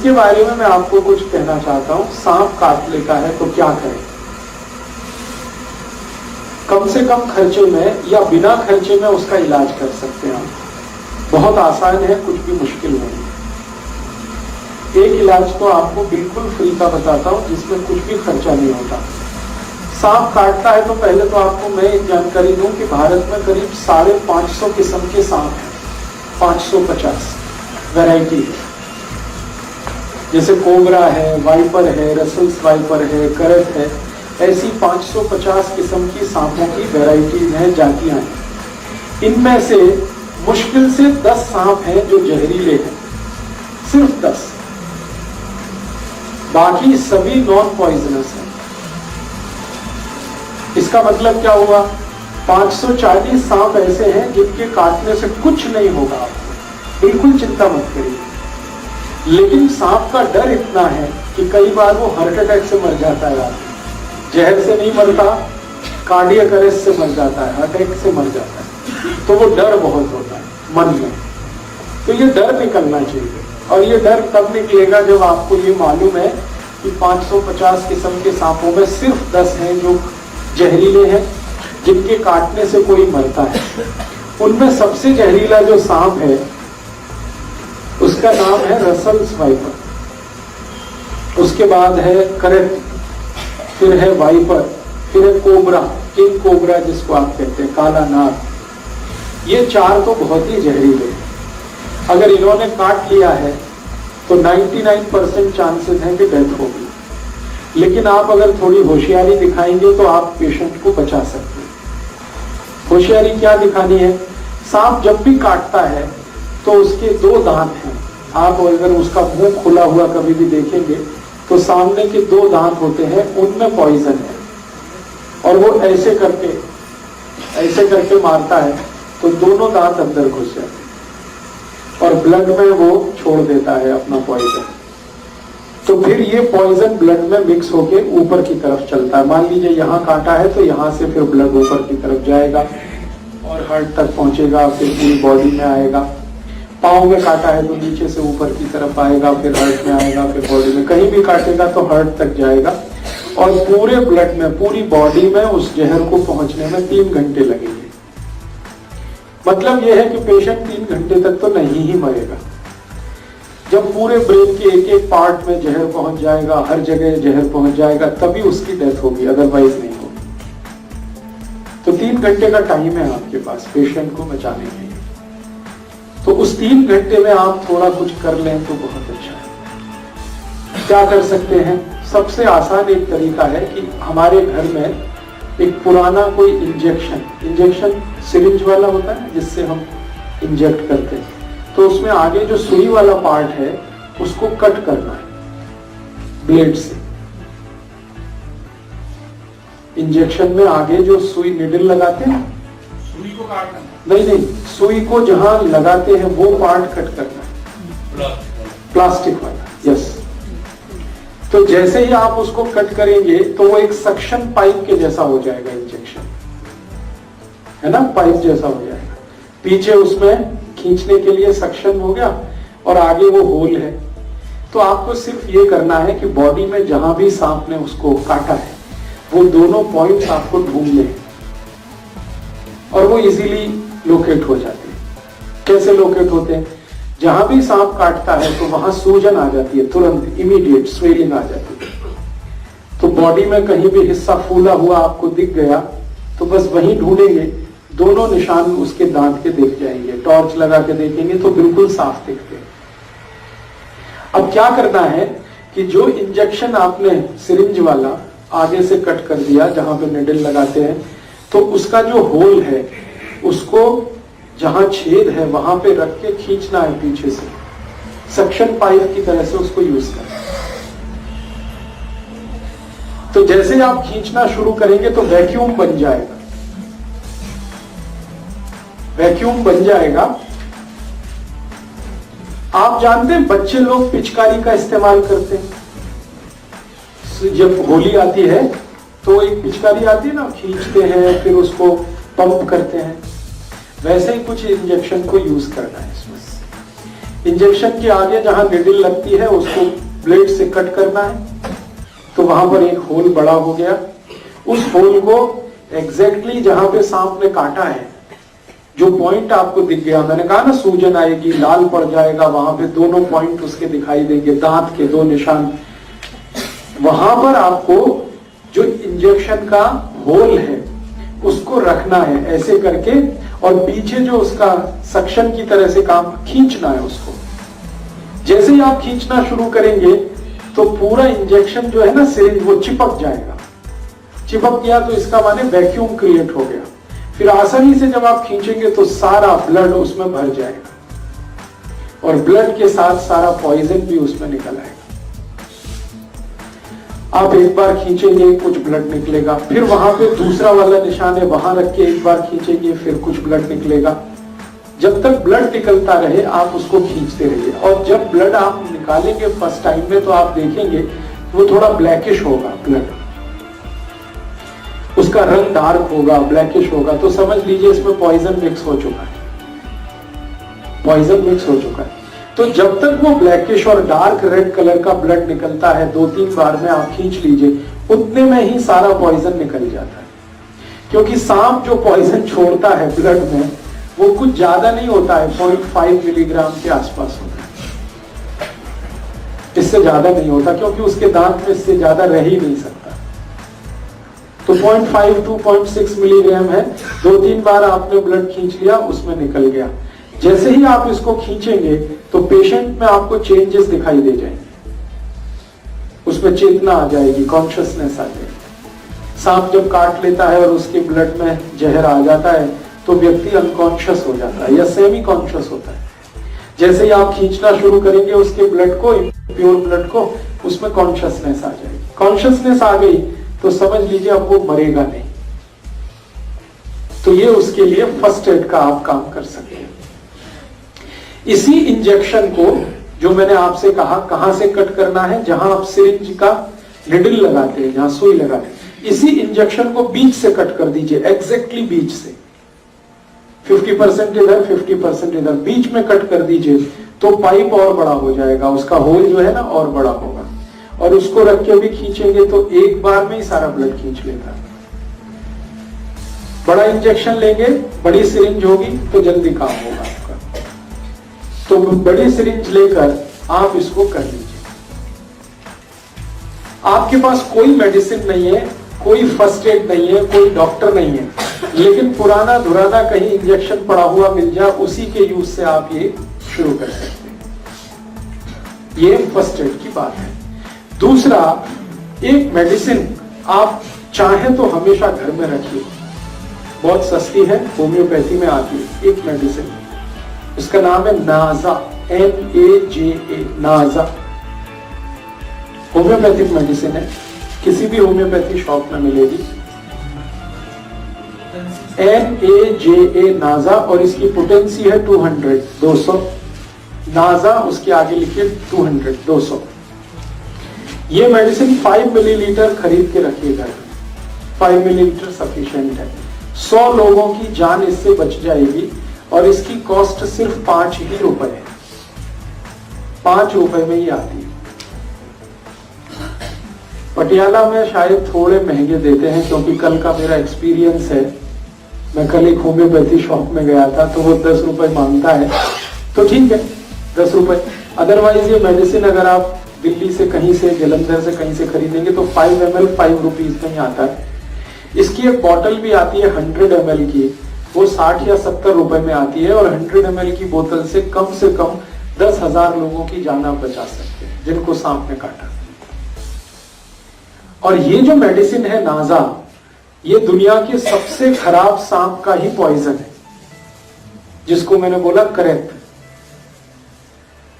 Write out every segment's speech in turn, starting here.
इसके बारे में मैं आपको कुछ कहना चाहता हूं। सांप काट लेता है तो क्या करें? कम से कम खर्चे में या बिना खर्चे में उसका इलाज कर सकते हैं आप। बहुत आसान है, कुछ भी मुश्किल नहीं। एक इलाज तो आपको बिल्कुल फ्री का बताता हूं जिसमें कुछ भी खर्चा नहीं होता। सांप काटता है तो पहले तो आपको मैं एक जानकारी दूं कि भारत में करीब 550 किस्म के सांप हैं। 550 वैरायटी है, जैसे कोबरा है, वाइपर है, रसल्स वाइपर है, करत है, ऐसी 550 किस्म की सांपों की वैरायटीज हैं, जातियां हैं। इनमें से मुश्किल से 10 सांप हैं जो जहरीले हैं, सिर्फ 10। बाकी सभी नॉन पॉइजनस हैं। इसका मतलब क्या हुआ? 540 सांप ऐसे हैं जिनके काटने से कुछ नहीं होगा आपको, बिल्कुल चिंता मत करिए। लेकिन सांप का डर इतना है कि कई बार वो हार्ट अटैक से मर जाता है आदमी। जहर से नहीं मरता, कार्डियक अरेस्ट से मर जाता है, अटैक से मर जाता है। तो वो डर बहुत होता है मन में। तो ये डर निकलना चाहिए, और ये डर तब निकलेगा जब आपको ये मालूम है कि 550 किस्म के सांपों में सिर्फ 10 हैं जो जहरीले हैं, जिनके काटने से कोई मरता है। उनमें सबसे जहरीला जो सांप है उसका नाम है रसल्स वाइपर, उसके बाद है करट, फिर है वाइपर, फिर है कोबरा, किंग कोबरा जिसको आप कहते हैं, काला नाग। ये 4 तो बहुत ही जहरीले हैं। अगर इन्होंने काट लिया है तो 99% चांसेस हैं कि डेथ होगी। लेकिन आप अगर थोड़ी होशियारी दिखाएंगे तो आप पेशेंट को बचा सकते हैं। होशियारी क्या दिखानी है? सांप जब भी काटता है तो उसके 2 दांत हैं। आप अगर उसका मुंह खुला हुआ कभी भी देखेंगे तो सामने के 2 दांत होते हैं, उनमें पॉइजन है, और वो ऐसे करके मारता है तो दोनों दांत अंदर घुस जाते हैं और ब्लड में वो छोड़ देता है अपना पॉइजन। तो फिर ये पॉइजन ब्लड में मिक्स होके ऊपर की तरफ चलता है। मान लीजिए यहाँ काटा है तो यहाँ से फिर ब्लड ऊपर की तरफ जाएगा और हार्ट तक पहुंचेगा, फिर पूरी बॉडी में आएगा। पाँव में काटा है तो नीचे से ऊपर की तरफ आएगा, फिर हार्ट में आएगा, फिर बॉडी में। कहीं भी काटेगा तो हार्ट तक जाएगा, और पूरे ब्लड में, पूरी बॉडी में उस जहर को पहुंचने में 3 घंटे लगेंगे। मतलब यह है कि पेशेंट 3 घंटे तक तो नहीं ही मरेगा। जब पूरे ब्रेन के एक पार्ट में जहर पहुंच जाएगा, हर जगह जहर पहुंच जाएगा, तभी उसकी डेथ होगी, अदरवाइज नहीं होगी। तो 3 घंटे का टाइम है आपके पास पेशेंट को बचाने के लिए। तो उस 3 घंटे में आप थोड़ा कुछ कर लें तो बहुत अच्छा है। क्या कर सकते हैं? सबसे आसान एक तरीका है कि हमारे घर में एक पुराना कोई इंजेक्शन सिरिंज वाला होता है जिससे हम इंजेक्ट करते हैं, तो उसमें आगे जो सुई वाला पार्ट है उसको कट करना है ब्लेड से। इंजेक्शन में आगे जो सुई निडल लगाते हैं, सुई को काटना नहीं, सुई को जहां लगाते हैं वो पार्ट कट करना है, प्लास्टिक वाला। यस। तो जैसे ही आप उसको कट करेंगे तो वो एक सक्शन पाइप के जैसा हो जाएगा, इंजेक्शन है ना, पाइप जैसा हो जाएगा। पीछे उसमें खींचने के लिए सक्शन हो गया और आगे वो होल है। तो आपको सिर्फ ये करना है कि बॉडी में जहां भी सांप ने उसको काटा है वो दोनों पॉइंट्स आपको ढूंढने हैं और वो इजीली लोकेट हो जाते हैं। कैसे लोकेट होते हैं? जहां भी सांप काटता है तो वहां सूजन आ जाती है, तुरंत इमीडिएट स्वेलिंग आ जाती है। तो बॉडी में कहीं भी हिस्सा फूला हुआ आपको दिख गया तो बस वहीं ढूंढेंगे, दोनों निशान उसके दांत के दिख जाएंगे। टॉर्च लगा के देखेंगे तो बिल्कुल साफ दिखते हैं। अब क्या करना है कि जो इंजेक्शन आपने सिरिंज वाला आगे से कट कर दिया जहां पे निडल लगाते हैं, तो उसका जो होल है उसको जहां छेद है वहां पे रख के खींचना है पीछे से, सक्शन पाइप की तरह से उसको यूज करना। तो जैसे आप खींचना शुरू करेंगे तो वैक्यूम बन जाएगा। वैक्यूम बन जाएगा। आप जानते हैं बच्चे लोग पिचकारी का इस्तेमाल करते हैं। जब होली आती है तो एक पिचकारी आती है ना, खींचते हैं फिर उसको पंप करते हैं। वैसे ही कुछ इंजेक्शन को यूज करना है इसमें। इंजेक्शन के आगे जहां निडल लगती है उसको ब्लेड से कट करना है, तो वहां पर एक होल बड़ा हो गया। उस होल को एग्जैक्टली जहां पे सांप ने काटा है, जो पॉइंट आपको दिख गया, मैंने कहा ना सूजन आएगी, लाल पड़ जाएगा, वहां पे दोनों पॉइंट उसके दिखाई देंगे, दांत के 2 निशान, वहां पर आपको जो इंजेक्शन का होल है उसको रखना है ऐसे करके, और पीछे जो उसका सक्शन की तरह से काम खींचना है उसको। जैसे ही आप खींचना शुरू करेंगे तो पूरा इंजेक्शन जो है ना सिरिंज वो चिपक जाएगा। चिपक गया तो इसका माने वैक्यूम क्रिएट हो गया। फिर आसानी से जब आप खींचेंगे तो सारा ब्लड उसमें भर जाएगा और ब्लड के साथ सारा पॉइजन भी उसमें निकल आएगा। आप एक बार खींचेंगे कुछ ब्लड निकलेगा, फिर वहां पे दूसरा वाला निशान है वहां रख के एक बार खींचेंगे फिर कुछ ब्लड निकलेगा। जब तक ब्लड निकलता रहे आप उसको खींचते रहिए, और जब ब्लड आप निकालेंगे फर्स्ट टाइम में तो आप देखेंगे वो थोड़ा ब्लैकिश होगा, ब्लड उसका रंग डार्क होगा, ब्लैकिश होगा, तो समझ लीजिए इसमें पॉइजन मिक्स हो चुका है, पॉइजन मिक्स हो चुका है। तो जब तक वो ब्लैकिश और डार्क रेड कलर का ब्लड निकलता है 2-3 बार में आप खींच लीजिए, उतने में ही सारा पॉइजन निकल जाता है। क्योंकि सांप जो पॉइजन छोड़ता है ब्लड में वो कुछ ज्यादा नहीं होता है, 0.5 मिलीग्राम के आसपास होता है, इससे ज्यादा नहीं होता, क्योंकि उसके दांत में इससे ज्यादा रह ही नहीं सकता। तो 0.5 to 0.6 मिलीग्राम है। 2-3 बार आपने ब्लड खींच लिया, उसमें निकल गया। जैसे ही आप इसको खींचेंगे तो पेशेंट में आपको चेंजेस दिखाई दे जाएंगे, उसमें चेतना आ जाएगी, कॉन्शियसनेस आ जाएगी। सांप जब काट लेता है और उसके ब्लड में जहर आ जाता है तो व्यक्ति अनकॉन्शियस हो जाता है या सेमी कॉन्शियस होता है। जैसे ही आप खींचना शुरू करेंगे उसके ब्लड को, प्योर ब्लड को, उसमें कॉन्शियसनेस आ जाएगी। कॉन्शियसनेस आ गई तो समझ लीजिए अब वो मरेगा नहीं। तो ये उसके लिए फर्स्ट एड का आप काम कर सकते हैं। इसी इंजेक्शन को जो मैंने आपसे कहा कहां से कट करना है, जहां आप सिरिंज का निडल लगाते हैं, जहां सुई लगाते हैं, इसी इंजेक्शन को बीच से कट कर दीजिए, एग्जैक्टली बीच से 50% इधर 50% इधर, बीच में कट कर दीजिए तो पाइप और बड़ा हो जाएगा, उसका होल जो है ना और बड़ा होगा। और उसको रख के भी खींचेंगे तो एक बार में ही सारा ब्लड खींच लेगा। बड़ा इंजेक्शन लेंगे, बड़ी सिरिंज होगी तो जल्दी काम होगा आपका। तो बड़ी सिरिंज लेकर आप इसको कर लीजिए। आपके पास कोई मेडिसिन नहीं है, कोई फर्स्ट एड नहीं है, कोई डॉक्टर नहीं है, लेकिन पुराना धुराना कहीं इंजेक्शन पड़ा हुआ मिल जाए, उसी के यूज से आप ये शुरू कर सकते हैं। ये फर्स्ट एड की बात है। दूसरा, एक मेडिसिन आप चाहें तो हमेशा घर में रखिए, बहुत सस्ती है, होम्योपैथी में आती है एक मेडिसिन, इसका नाम है नाजा, NAJA, नाजा। होम्योपैथिक मेडिसिन है, किसी भी होम्योपैथी शॉप में मिलेगी। NAJA नाजा, और इसकी पोटेंसी है 200 नाजा, उसके आगे लिखिए 200। ये मेडिसिन 5 मिलीलीटर खरीद के रखिएगा, 5 मिलीलीटर सफिशिएंट है। 100 लोगों की जान इससे बच जाएगी, और इसकी कॉस्ट सिर्फ 5 ही रुपए है, 5 रुपए में ही आती है। पटियाला में शायद थोड़े महंगे देते हैं, क्योंकि कल का मेरा एक्सपीरियंस है, मैं कल एक होम्योपैथी शॉप में गया था तो वो 10 रुपए मांगता है, तो ठीक है 10 रुपए। अदरवाइज ये मेडिसिन अगर आप दिल्ली से कहीं से, जलंधर से कहीं से खरीदेंगे तो 5 ml 5 रुपीज में ही आता है। इसकी एक बॉटल भी आती है 100 ml की, वो 60 या 70 रुपए में आती है, और 100 ml की बोतल से कम 10,000 लोगों की जान आप बचा सकते हैं जिनको सांप ने काटा। और ये जो मेडिसिन है नाजा, ये दुनिया के सबसे खराब सांप का ही पॉइजन है, जिसको मैंने बोला करैत।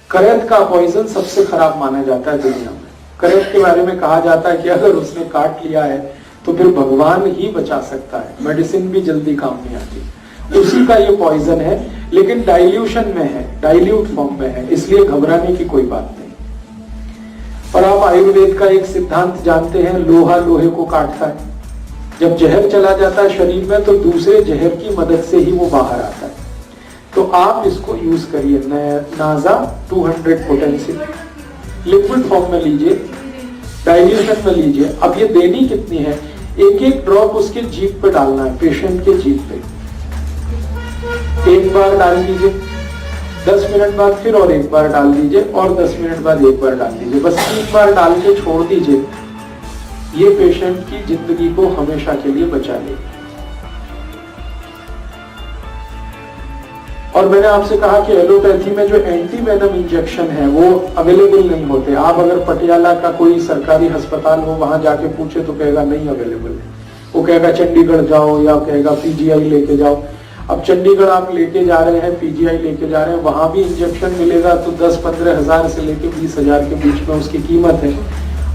करैत का पॉइजन सबसे खराब माना जाता है दुनिया में। करैत के बारे में कहा जाता है कि अगर उसने काट लिया है तो फिर भगवान ही बचा सकता है, मेडिसिन भी जल्दी काम नहीं आती। उसी का ये पॉइजन है, लेकिन डाइल्यूशन में है, डाइल्यूट फॉर्म में है, इसलिए घबराने की कोई बात नहीं। और आप आयुर्वेद का एक सिद्धांत जानते हैं, लोहा लोहे को काटता है। जब जहर चला जाता है शरीर में तो दूसरे जहर की मदद से ही वो बाहर आता है। तो आप इसको यूज करिए। नाजा 200 पोटेंसी लिक्विड फॉर्म में लीजिए, डाइल्यूशन में लीजिए। अब ये देनी कितनी है, एक एक ड्रॉप उसके जीभ पे डालना है, पेशेंट के जीभ पे। एक बार डाल दीजिए, 10 मिनट बाद फिर और एक बार डाल दीजिए, और 10 मिनट बाद एक बार डाल दीजिए। बस 3 बार डाल के छोड़ दीजिए। ये पेशेंट की जिंदगी को हमेशा के लिए बचा लेगा। और मैंने आपसे कहा कि एलोपैथी में जो एंटी वेनम इंजेक्शन है वो अवेलेबल नहीं होते। आप अगर पटियाला का कोई सरकारी अस्पताल हो, वहां जाके पूछे तो कहेगा नहीं अवेलेबल है। वो कहेगा चंडीगढ़ जाओ, या कहेगा पीजीआई लेके जाओ। अब चंडीगढ़ आप लेके जा रहे हैं, पीजीआई लेके जा रहे हैं, वहां भी इंजेक्शन मिलेगा तो 10-15 हजार से लेके 20 हजार के बीच में उसकी कीमत है।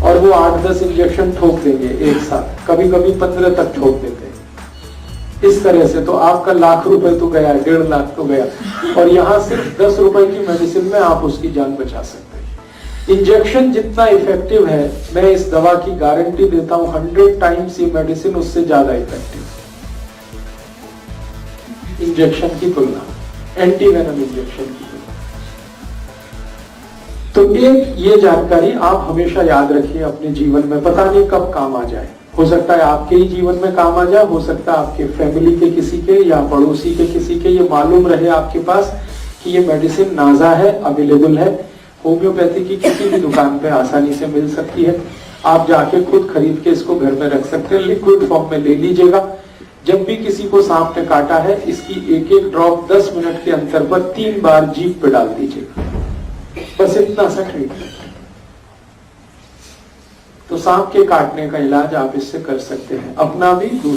और वो 8-10 इंजेक्शन ठोक देंगे एक साथ, कभी कभी 15 तक ठोक देते हैं। इस तरह से तो आपका लाख रुपए तो गया, 1.5 लाख तो गया। और यहाँ सिर्फ 10 रुपए की मेडिसिन में आप उसकी जान बचा सकते हैं। इंजेक्शन जितना इफेक्टिव है, मैं इस दवा की गारंटी देता हूं 100 टाइम्स ये मेडिसिन उससे ज्यादा इफेक्टिव इंजेक्शन की तुलना, एंटी वेनम इंजेक्शन की तुलना। तो एक ये जानकारी आप हमेशा याद रखिए अपने जीवन में, पता नहीं कब काम आ जाए। हो सकता है आपके ही जीवन में काम आ जाए, हो सकता है आपके फैमिली के किसी के या पड़ोसी के किसी के। ये मालूम रहे आपके पास कि ये मेडिसिन नाजा है, अवेलेबल है, होम्योपैथी की किसी भी दुकान पे आसानी से मिल सकती है। आप जाके खुद खरीद के इसको घर में रख सकते हैं। लिक्विड फॉर्म में ले लीजिएगा। जब भी किसी को सांप ने काटा है, इसकी एक एक ड्रॉप 10 मिनट के अंतर पर 3 बार जीभ पे डाल दीजिएगा। बस इतना सा ट्रीटमेंट। तो सांप के काटने का इलाज आप इससे कर सकते हैं, अपना भी।